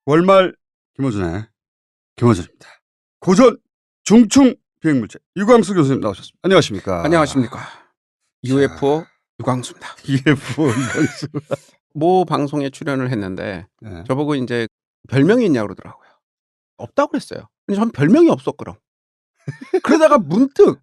월말 김어준의 김어준입니다. 고전 중충 비행물체 유광수 교수님 나오셨습니다. 안녕하십니까? 안녕하십니까? UFO 유광수입니다. UFO 유광수. 모 방송에 출연을 했는데 네. 저보고 이제 별명이 있냐고 그러더라고요. 없다고 그랬어요. 근데 전 별명이 없었거든. 그러다가 문득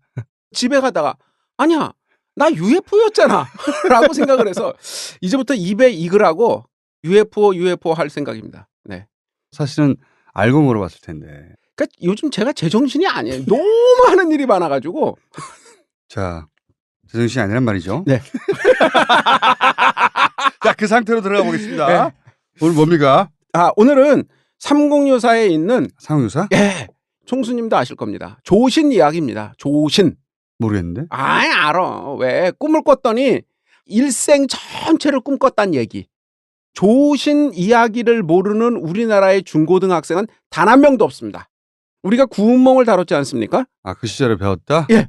집에 가다가 아니야 나 UFO였잖아 라고 생각을 해서 이제부터 입에 익으라고 UFO 할 생각입니다. 네. 사실은 알고 물어봤을 텐데. 그러니까 요즘 제가 제정신이 아니에요. 너무 하는 일이 많아가지고. 자, 제정신이 아니란 말이죠. 네. 자, 그 상태로 들어가 보겠습니다. 네. 오늘 뭡니까? 오늘은 삼국유사에 있는 상유사? 예. 총수님도 아실 겁니다. 조신 이야기입니다. 조신. 모르겠는데. 알아. 왜? 꿈을 꿨더니 일생 전체를 꿈꿨단 얘기. 조신 이야기를 모르는 우리나라의 중고등학생은 단 한 명도 없습니다. 우리가 구운몽을 다뤘지 않습니까? 아, 그 시절에 배웠다? 예.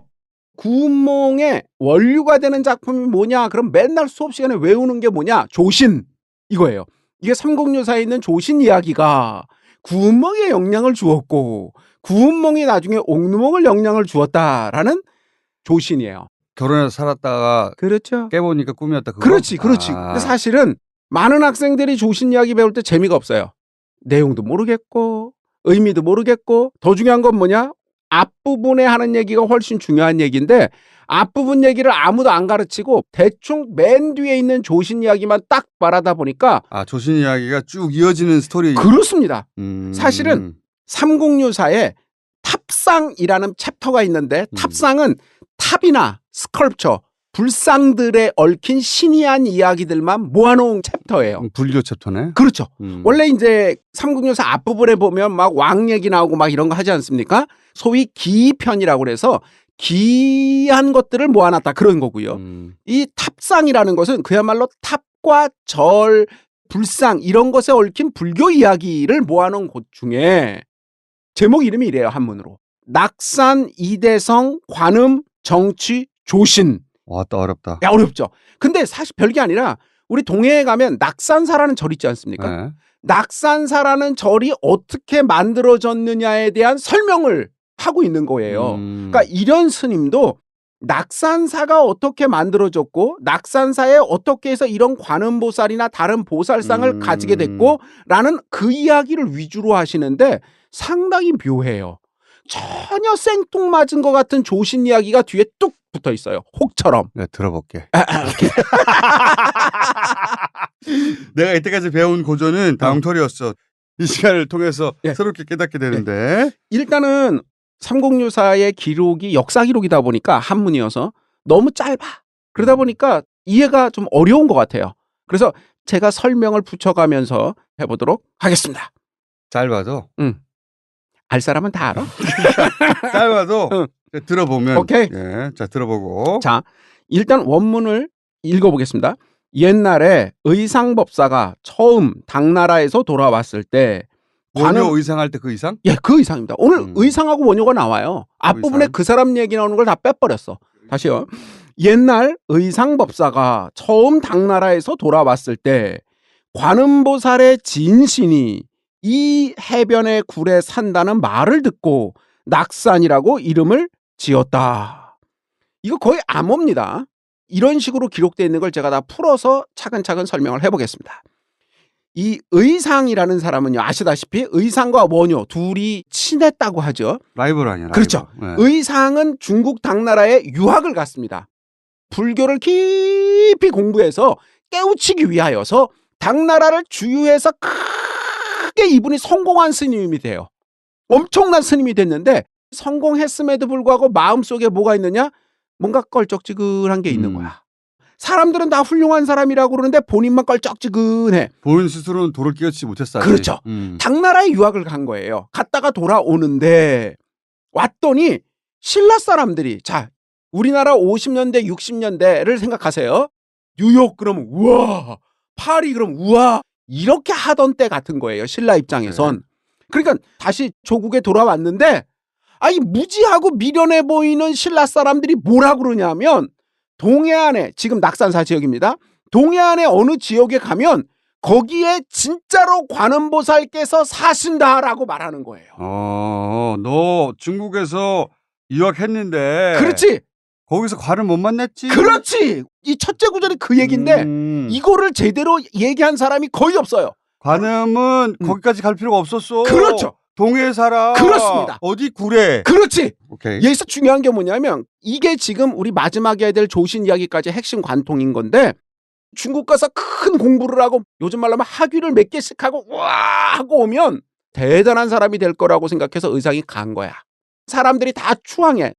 구운몽의 원류가 되는 작품이 뭐냐? 그럼 맨날 수업 시간에 외우는 게 뭐냐? 조신. 이거예요. 이게 삼국유사에 있는 조신 이야기가 구운몽에 영향을 주었고 구운몽이 나중에 옥루몽을 영향을 주었다라는 조신이에요. 결혼해서 살았다가 그렇죠. 깨보니까 꿈이었다. 그거? 그렇지. 아. 근데 사실은 많은 학생들이 조신 이야기 배울 때 재미가 없어요. 내용도 모르겠고 의미도 모르겠고 더 중요한 건 뭐냐? 앞부분에 하는 얘기가 훨씬 중요한 얘기인데 앞부분 얘기를 아무도 안 가르치고 대충 맨 뒤에 있는 조신 이야기만 딱 말하다 보니까 조신 이야기가 쭉 이어지는 스토리. 그렇습니다. 사실은 삼국유사에 탑상이라는 챕터가 있는데 탑상은 탑이나 스컬프처 불상들에 얽힌 신이한 이야기들만 모아놓은 챕터예요. 불교 챕터네. 그렇죠. 원래 이제 삼국유사 앞부분에 보면 막 왕 얘기 나오고 막 이런 거 하지 않습니까? 소위 기편이라고 그래서 기한 것들을 모아놨다 그런 거고요. 이 탑상이라는 것은 그야말로 탑과 절, 불상 이런 것에 얽힌 불교 이야기를 모아놓은 곳 중에 제목 이름이 이래요. 한문으로. 낙산, 이대성, 관음, 정취, 조신. 와, 또 어렵다. 야, 어렵죠. 근데 사실 별게 아니라 우리 동해에 가면 낙산사라는 절 있지 않습니까? 네. 낙산사라는 절이 어떻게 만들어졌느냐에 대한 설명을 하고 있는 거예요. 그러니까 이런 스님도 낙산사가 어떻게 만들어졌고 낙산사에 어떻게 해서 이런 관음보살이나 다른 보살상을 가지게 됐고 라는 그 이야기를 위주로 하시는데 상당히 묘해요. 전혀 생뚱맞은 것 같은 조신 이야기가 뒤에 뚝 붙어 있어요. 혹처럼. 네, 들어볼게. 내가 이때까지 배운 고전은 다엉터리였어. 이 시간을 통해서 새롭게 깨닫게 되는데. 일단은 삼국유사의 기록이 역사 기록이다 보니까 한문이어서 너무 짧아. 그러다 보니까 이해가 좀 어려운 것 같아요. 그래서 제가 설명을 붙여가면서 해보도록 하겠습니다. 짧아도? 알 사람은 다 알아. 짧아도 들어보면. 오케이. 예, 자, 들어보고. 자, 일단 원문을 읽어보겠습니다. 옛날에 의상법사가 처음 당나라에서 돌아왔을 때 원효 의상할 때 그 의상? 예, 그 의상입니다. 오늘 의상하고 원효가 나와요. 앞부분에 그 사람 얘기 나오는 걸 다 빼버렸어. 다시요. 옛날 의상법사가 처음 당나라에서 돌아왔을 때 관음보살의 진신이 이 해변의 굴에 산다는 말을 듣고 낙산이라고 이름을 지었다. 이거 거의 암호입니다. 이런 식으로 기록되어 있는 걸 제가 다 풀어서 차근차근 설명을 해보겠습니다. 이 의상이라는 사람은요, 아시다시피 의상과 원효 둘이 친했다고 하죠. 라이벌 아니야. 라이벌. 그렇죠. 네. 의상은 중국 당나라에 유학을 갔습니다. 불교를 깊이 공부해서 깨우치기 위하여서 당나라를 주유해서 크게 이분이 성공한 스님이 돼요. 엄청난 스님이 됐는데 성공했음에도 불구하고 마음속에 뭐가 있느냐? 뭔가 껄쩍지근한 게 있는 거야. 사람들은 다 훌륭한 사람이라고 그러는데 본인만 껄쩍지근해. 본인 스스로는 도를 끼얹지 못했어. 그렇죠. 당나라에 유학을 간 거예요. 갔다가 돌아오는데 왔더니 신라 사람들이 자 우리나라 50년대 60년대를 생각하세요. 뉴욕 그러면 우와, 파리 그러면 우와 이렇게 하던 때 같은 거예요. 신라 입장에선. 그러니까 다시 조국에 돌아왔는데 아이 무지하고 미련해 보이는 신라 사람들이 뭐라 그러냐면 동해안에 지금 낙산사 지역입니다. 동해안의 어느 지역에 가면 거기에 진짜로 관음보살께서 사신다라고 말하는 거예요. 너 중국에서 유학했는데. 그렇지. 거기서 관을 못 만났지. 그렇지. 이 첫째 구절이 그 얘기인데 이거를 제대로 얘기한 사람이 거의 없어요. 관음은 거기까지 갈 필요가 없었어. 그렇죠. 동해에 살아. 그렇습니다. 어디 구례. 그렇지. 오케이. 여기서 중요한 게 뭐냐면 이게 지금 우리 마지막에 해야 될 조신 이야기까지 핵심 관통인 건데 중국 가서 큰 공부를 하고 요즘 말로 하면 학위를 몇 개씩 하고 와 하고 오면 대단한 사람이 될 거라고 생각해서 의상이 간 거야. 사람들이 다 추앙해.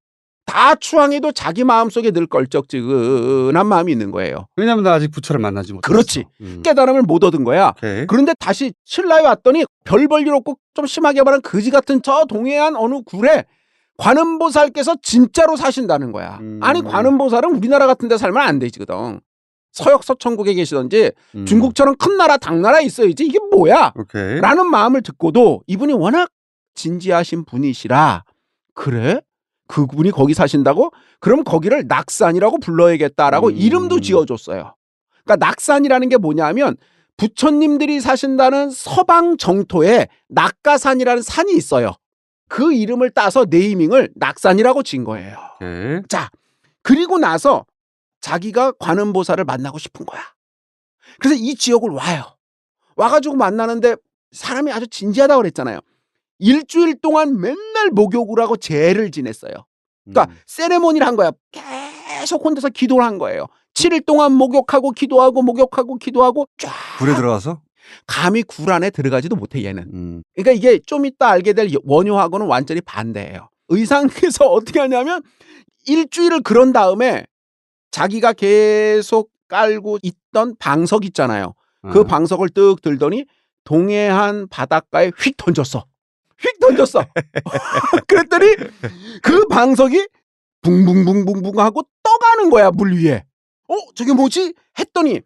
다 추앙해도 자기 마음속에 늘 걸쩍지근한 마음이 있는 거예요. 왜냐면 나 아직 부처를 만나지 못했어. 그렇지. 깨달음을 못 얻은 거야. 오케이. 그런데 다시 신라에 왔더니 별 볼 일 없고 좀 심하게 말하면 거지 같은 저 동해안 어느 굴에 관음보살께서 진짜로 사신다는 거야. 아니 관음보살은 우리나라 같은 데 살면 안 되지거든. 서역 서천국에 계시던지 중국처럼 큰 나라 당나라에 있어야지 이게 뭐야? 오케이. 라는 마음을 듣고도 이분이 워낙 진지하신 분이시라 그래? 그분이 거기 사신다고? 그럼 거기를 낙산이라고 불러야겠다라고 이름도 지어줬어요. 그러니까 낙산이라는 게 뭐냐면 부처님들이 사신다는 서방 정토에 낙가산이라는 산이 있어요. 그 이름을 따서 네이밍을 낙산이라고 지은 거예요. 오케이. 자, 그리고 나서 자기가 관음보살을 만나고 싶은 거야. 그래서 이 지역을 와요. 와가지고 만나는데 사람이 아주 진지하다고 그랬잖아요. 일주일 동안 맨날 목욕을 하고 제를 지냈어요. 그러니까 세레모니를 한 거야. 계속 혼자서 기도를 한 거예요. 7일 동안 목욕하고 기도하고 쫙. 굴에 들어가서? 감히 굴 안에 들어가지도 못해 얘는. 그러니까 이게 좀 이따 알게 될 원효하고는 완전히 반대예요. 의상에서 어떻게 하냐면 일주일을 그런 다음에 자기가 계속 깔고 있던 방석 있잖아요. 그 방석을 뜩 들더니 동해안 바닷가에 휙 던졌어. 그랬더니 그 방석이 붕붕붕붕붕 하고 떠가는 거야 물 위에. 저게 뭐지? 했더니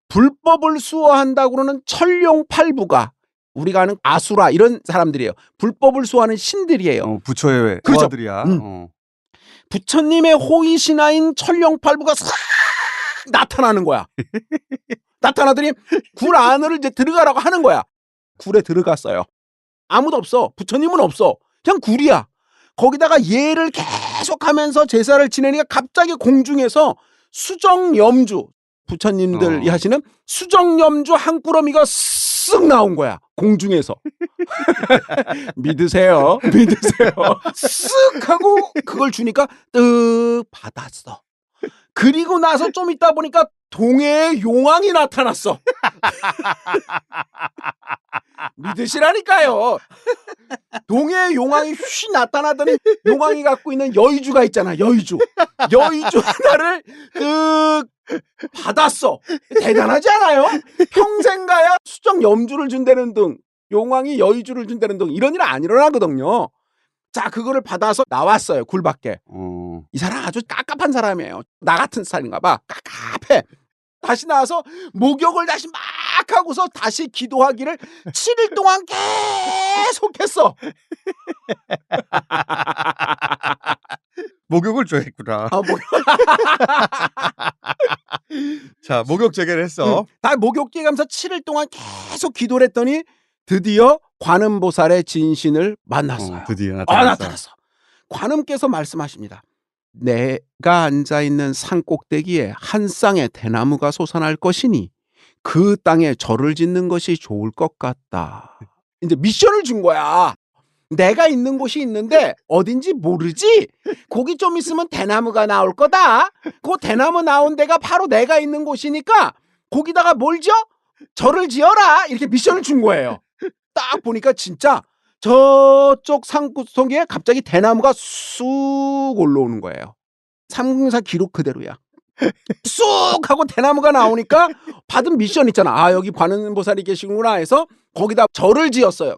불법을 수호한다고 그러는 천룡팔부가 우리가 아는 아수라 이런 사람들이에요. 불법을 수호하는 신들이에요. 부처의 그렇죠. 호아들이야. 부처님의 호의 신하인 천룡팔부가 싹 나타나는 거야. 나타나더니 굴 안으로 이제 들어가라고 하는 거야. 굴에 들어갔어요. 아무도 없어. 부처님은 없어. 그냥 굴이야. 거기다가 예를 계속하면서 제사를 지내니까 갑자기 공중에서 수정염주 부처님들이 하시는 수정염주 한 꾸러미가 쓱 나온 거야. 공중에서. 믿으세요. 쓱 하고 그걸 주니까 뜩 받았어. 그리고 나서 좀 있다 보니까 동해에 용왕이 나타났어. 믿으시라니까요. 동해에 용왕이 휘 나타나더니 용왕이 갖고 있는 여의주가 있잖아. 여의주 하나를 뜩 받았어. 대단하지 않아요? 평생 가야 수정 염주를 준다는 등 용왕이 여의주를 준다는 등 이런 일 안 일어나거든요. 자, 그거를 받아서 나왔어요. 굴 밖에. 이 사람 아주 깝깝한 사람이에요. 나 같은 스타일인가 봐. 깝깝해. 다시 나와서 목욕을 다시 막 하고서 다시 기도하기를 7일 동안 계속했어. 목욕을 좋아했구나. 자, 목욕 재개를 했어. 다 목욕 재가면서 7일 동안 계속 기도를 했더니 드디어 관음보살의 진신을 만났어요. 드디어 나타났어. 관음께서 말씀하십니다. 내가 앉아있는 산 꼭대기에 한 쌍의 대나무가 솟아날 것이니 그 땅에 절을 짓는 것이 좋을 것 같다. 이제 미션을 준 거야. 내가 있는 곳이 있는데 어딘지 모르지? 거기 좀 있으면 대나무가 나올 거다. 그 대나무 나온 데가 바로 내가 있는 곳이니까 거기다가 뭘 지어? 절을 지어라. 이렇게 미션을 준 거예요. 딱 보니까 진짜 저쪽 산구석에 갑자기 대나무가 쑥 올라오는 거예요. 삼국사 기록 그대로야. 쑥 하고 대나무가 나오니까 받은 미션 있잖아. 아, 여기 관음보살이 계시구나 해서 거기다 절을 지었어요.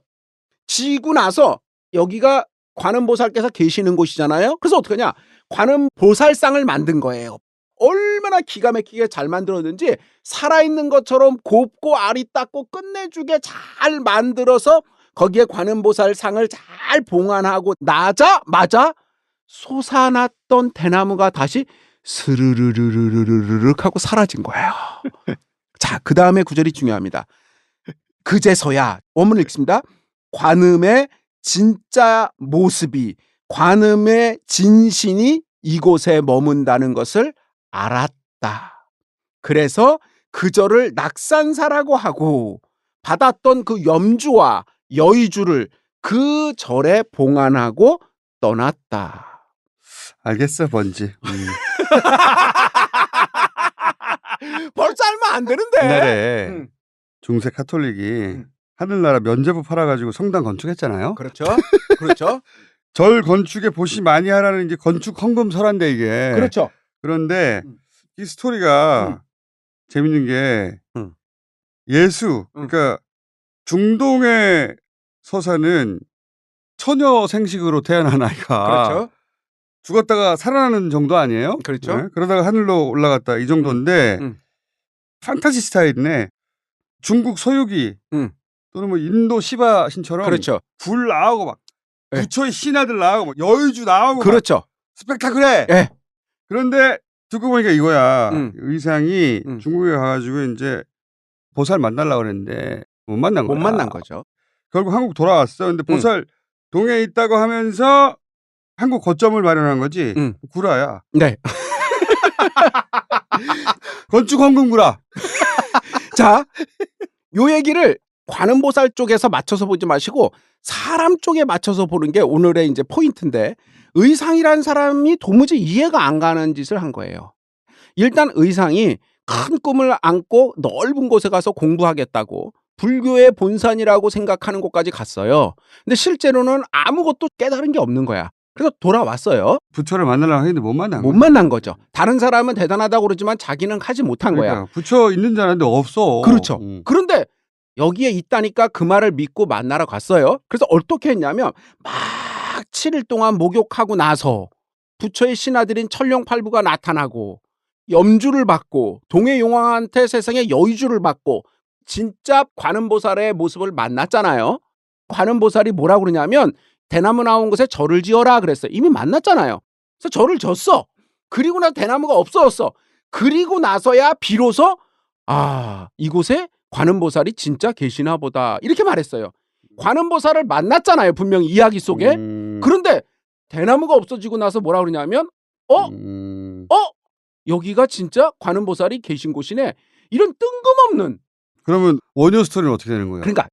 지고 나서 여기가 관음보살께서 계시는 곳이잖아요. 그래서 어떡하냐? 관음보살상을 만든 거예요. 얼마나 기가 막히게 잘 만들었는지 살아있는 것처럼 곱고 알이 닦고 끝내주게 잘 만들어서 거기에 관음보살 상을 잘 봉안하고 나자마자 솟아났던 대나무가 다시 스르르르르르르륵 하고 사라진 거예요. 자, 자, 그 다음에 구절이 중요합니다. 그제서야 원문을 읽습니다. 관음의 진짜 모습이, 관음의 진신이 이곳에 머문다는 것을 알았다. 그래서 그절을 낙산사라고 하고 받았던 그 염주와 여의주를 그 절에 봉안하고 떠났다. 알겠어, 번지. 벌써 알면 안 되는데. 옛날에 중세 카톨릭이 하늘나라 면제부 팔아가지고 성당 건축했잖아요. 그렇죠. 그렇죠. 절 건축에 보시 많이 하라는 이제 건축 헌금 설한데 이게. 그렇죠. 그런데 이 스토리가 재밌는 게 예수, 그러니까 중동의 서사는 처녀 생식으로 태어난 아이가 그렇죠. 죽었다가 살아나는 정도 아니에요? 그렇죠. 네? 그러다가 하늘로 올라갔다 이 정도인데 판타지 스타일이네. 중국 서유기 또는 뭐 인도 시바 신처럼 그렇죠. 불 나오고 막 네. 부처의 신하들 나오고 막 여의주 나오고 그렇죠. 막 스펙타클해. 네. 그런데 듣고 보니까 이거야. 의상이 중국에 가가지고 이제 보살 만나려고 그랬는데 못 만난 거야. 못 만난 거죠. 결국 한국 돌아왔어. 근데 보살 동해에 있다고 하면서 한국 거점을 마련한 거지. 구라야. 네. 건축 헌금 구라. 자, 요 얘기를 관음보살 쪽에서 맞춰서 보지 마시고 사람 쪽에 맞춰서 보는 게 오늘의 이제 포인트인데, 의상이라는 사람이 도무지 이해가 안 가는 짓을 한 거예요. 일단 의상이 큰 꿈을 안고 넓은 곳에 가서 공부하겠다고 불교의 본산이라고 생각하는 곳까지 갔어요. 근데 실제로는 아무것도 깨달은 게 없는 거야. 그래서 돌아왔어요. 부처를 만나려고 했는데 못 만난 거야. 못 만난 거죠. 다른 사람은 대단하다고 그러지만 자기는 하지 못한 거야. 그러니까 부처 있는 줄 알았는데 없어. 그렇죠. 그런데 여기에 있다니까 그 말을 믿고 만나러 갔어요. 그래서 어떻게 했냐면 막 7일 동안 목욕하고 나서 부처의 신하들인 천룡팔부가 나타나고 염주를 받고 동해용왕한테 세상에 여의주를 받고 진짜 관음보살의 모습을 만났잖아요. 관음보살이 뭐라고 그러냐면 대나무 나온 곳에 절을 지어라 그랬어요. 이미 만났잖아요. 그래서 절을 졌어. 그리고 나서 대나무가 없어졌어. 그리고 나서야 비로소 이곳에 관음보살이 진짜 계시나 보다 이렇게 말했어요. 관음보살을 만났잖아요. 분명히 이야기 속에. 그런데 대나무가 없어지고 나서 뭐라 그러냐면 여기가 진짜 관음보살이 계신 곳이네. 이런 뜬금없는. 그러면 원효 스토리는 어떻게 되는 거예요? 그러니까